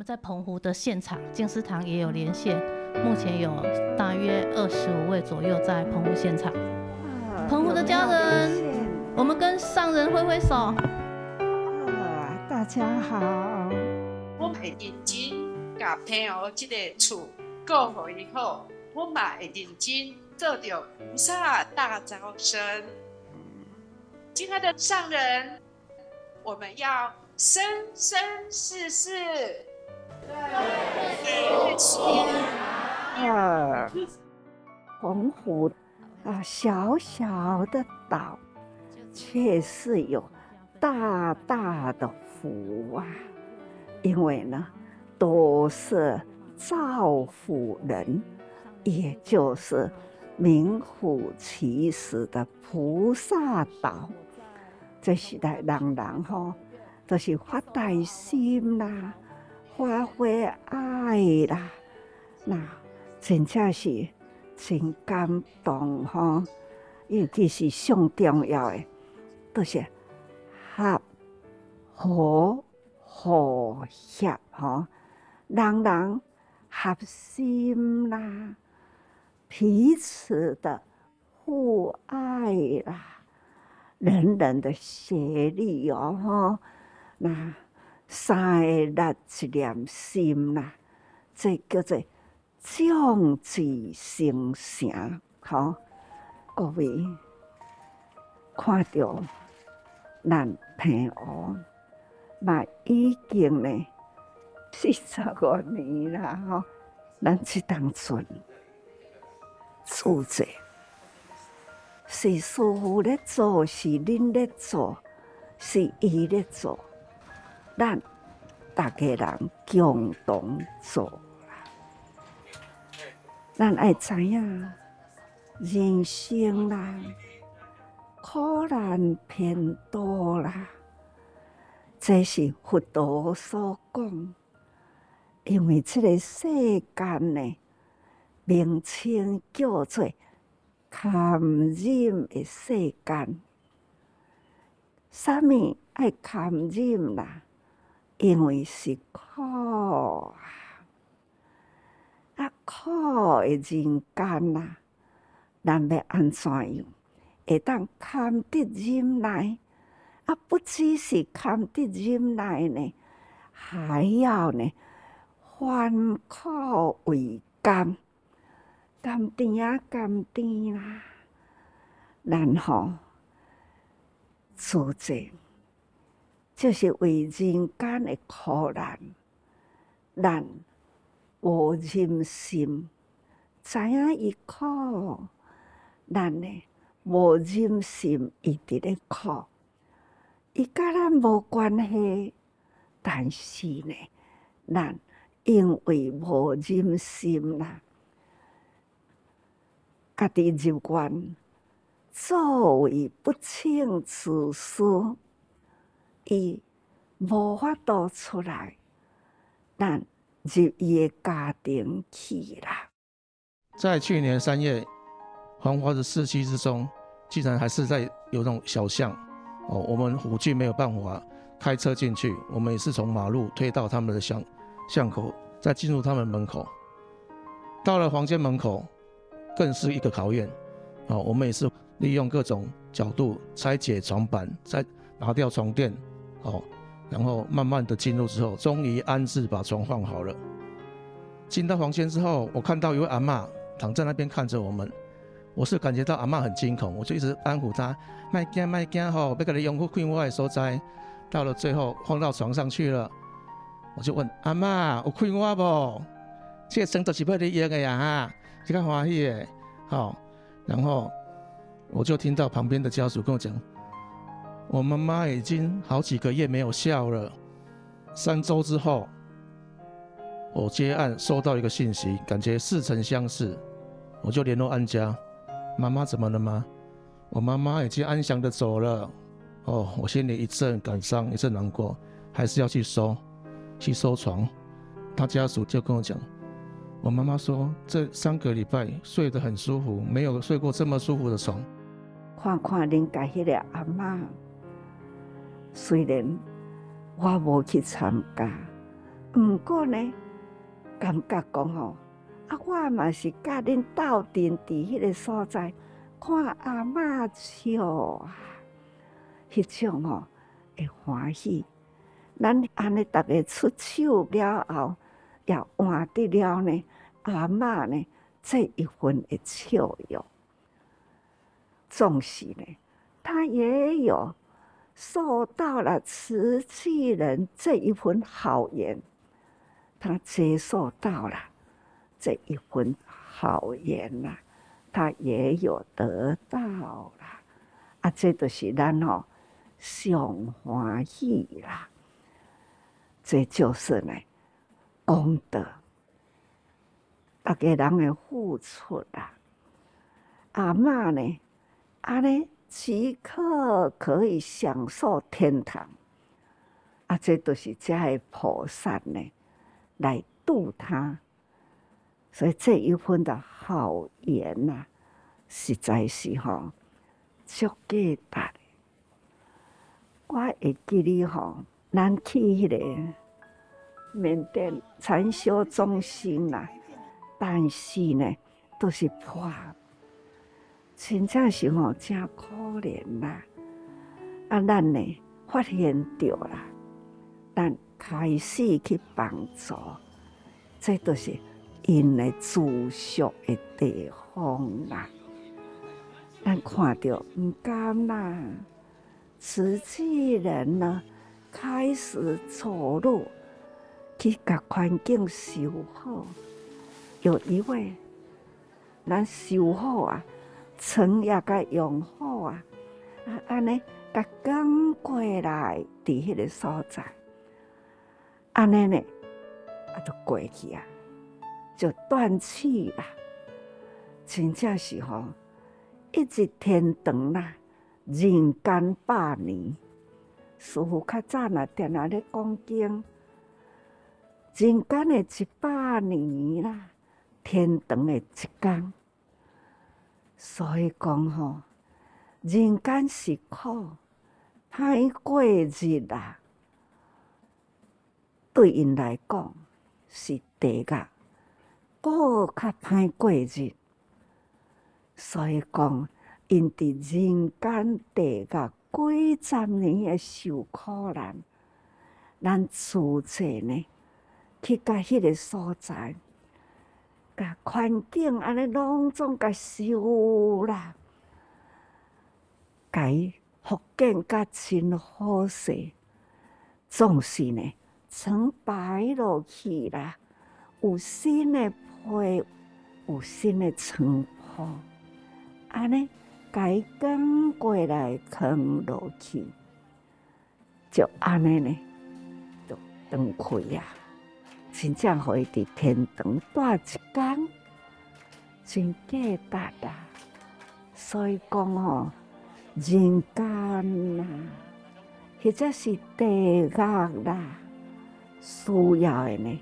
在澎湖的现场，静思堂也有连线，目前有大约25位左右在澎湖现场。澎湖的家人，我们跟上人挥挥手。大家好，我会认真甲朋友这个厝顾好以后，我嘛会认真做到菩萨大招生。亲爱的上人，我们要生生世世对齐。澎湖小小的岛，却是有大大的福啊！因为呢，都是造福人，也就是名副其实的菩萨岛。这时代人吼，就是发大心啦，发挥爱啦，那真正是真感动吼。因为其实上重要的，就是合和和谐吼，人合心啦，彼此的互爱啦。人人的协力哦，那三个力一念心啦，这叫做众志成城。好，各位看到咱澎湖，嘛已经呢45年啦吼，咱这当阵组织。是师父咧做，是恁咧做，是伊咧做，咱大家人共同做啦。咱爱知影，人生啦，苦难偏多啦，这是佛陀所讲。因为这个世间呢，名称叫做堪忍的世间，啥物爱堪忍啦？因为是苦苦的人间啦，咱要安怎样会当堪得忍耐？不只是堪得忍耐呢，还要呢反苦为甘。甘甜啊，甘甜啦！然后组织就是为人间的苦难，咱无忍心，知影伊苦，咱呢无忍心，伊伫咧苦，伊甲咱无关系，但是呢，咱因为无忍心啦。家己入愿，作为不请自私，伊无法度出来，咱入伊的家庭去啦。在去年3月，繁华的市区之中，竟然还是在有那种小巷哦。我们虎郡没有办法开车进去，我们也是从马路推到他们的巷口，再进入他们门口。到了房间门口，更是一个考验，我们也是利用各种角度拆解床板，再拿掉床垫，然后慢慢的进入之后，终于安置把床放好了。进到房间之后，我看到一位阿嬷躺在那边看着我们，我是感觉到阿嬷很惊恐，我就一直安抚她，别惊别惊吼，要给你用开我的所在。到了最后放到床上去了，我就问阿嬷有开我不？这个床就是要你用的呀哈。这个欢喜的，然后我就听到旁边的家属跟我讲，我妈妈已经好几个月没有笑了。3周之后，我接案收到一个信息，感觉似曾相识，我就联络安家，妈妈怎么了吗？我妈妈已经安详的走了。我心里一阵感伤，一阵难过，还是要去收床。他家属就跟我讲。我妈妈说，这3个礼拜睡得很舒服，没有睡过这么舒服的床。看看恁家迄个阿嬷，虽然我无去参加，毋过呢，感觉讲吼，我嘛是甲恁斗阵伫迄个所在，看阿嬷笑啊，迄种吼会欢喜。咱安尼逐个出手了后，也换得了呢，阿嬷呢这一份的笑容。纵使呢，他也有受到了慈济人这一份好缘，他接受到了这一份好缘啦，他也有得到啦，这就是咱吼上欢喜啦。这就是呢功德，大家人的付出啦。阿嬷呢，安尼即刻可以享受天堂，这就是这些菩萨呢来度他，所以这一份的好缘呐，实在是吼足价值的。我会记哩吼，咱去迄个缅甸禅修中心啦，但是呢，都是破。真正是吼真可怜啦！咱呢发现到啦，咱开始去帮助，这都是因的住宿的地方啦。咱看到唔甘啦，慈济人呢开始走路去把环境修好。有一位咱修好啊。床也甲用好啊，安尼甲赶过来伫迄个所在，安尼呢，就过去啊，就断气啦。真正是吼，一日天长啦，人间百年。师父较早若定定咧讲经，人间的100年啦，天长的1天。所以讲吼，人间是苦，歹过日啊，对因来讲是地狱，搁较歹过日。所以讲，因伫人间地狱几十年的受苦难，咱自济呢，去到迄个所在。甲环境安尼拢总甲修啦，甲伊福建甲真好势，总是呢床摆落去啦，有新的被，有新的床铺，安尼甲伊赶过来放落去，就安尼呢，就断开啊。真正互伊伫天堂住一天，真价值啊！所以讲吼，人间啦，或者是地狱啦，需要的呢，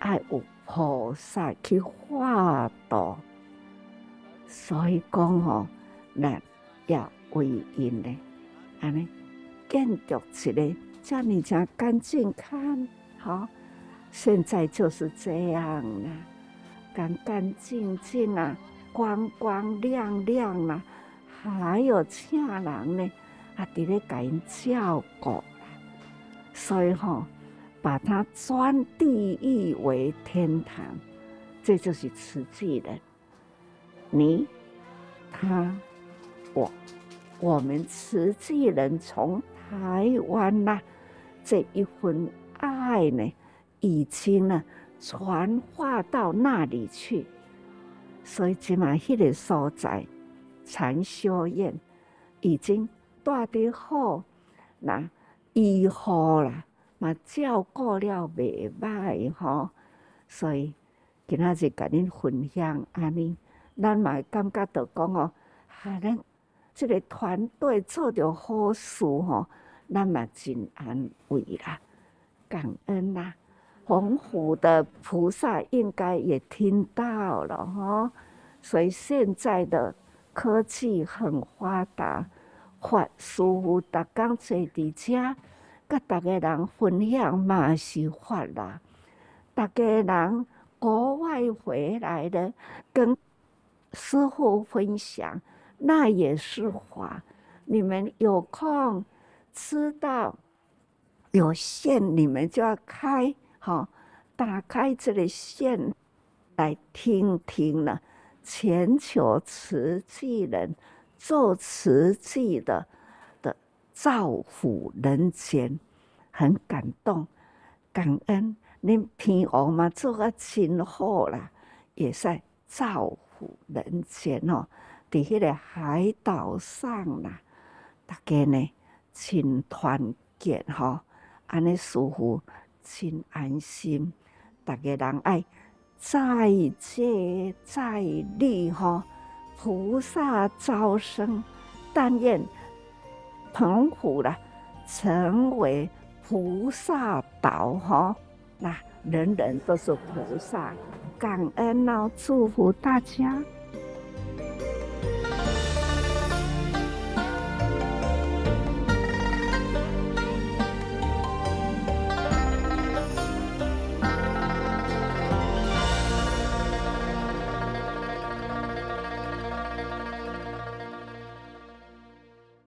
爱有菩萨去化度。所以讲吼，咱也为因呢，安尼建筑一个这么正干净看好。现在就是这样啦，干干净净啊，光光亮亮啦，还有请人呢，伫咧甲因照顾。所以吼，把它转地狱为天堂，这就是慈济人。你、他、我们慈济人从台湾呐，这一份爱呢。已经呢传化到那里去，所以即嘛迄个所在禅修院已经住得好，那医护啦，嘛照顾了袂歹吼，所以今仔日甲恁分享安尼，咱嘛感觉到讲哦，咱即个团队做着好事吼，咱嘛真安慰啦，感恩啦。洪湖的菩萨应该也听到了哈，所以现在的科技很发达，师父逐工坐伫遮，甲逐个人分享嘛是法啦。大家人国外回来的，跟师父分享，那也是法。你们有空知道有线，你们就要开，打开这个线来听听了。全球慈济人做慈济的造福人间，很感动，感恩。恁天王嘛做啊真好啦，也在造福人间哦。伫迄个海岛上啦，大家呢真团结吼，安尼师父真安心。大家人爱再接再厉吼，菩萨招生，但愿澎湖啦成为菩萨岛吼。那人人都是菩萨，感恩哦，祝福大家。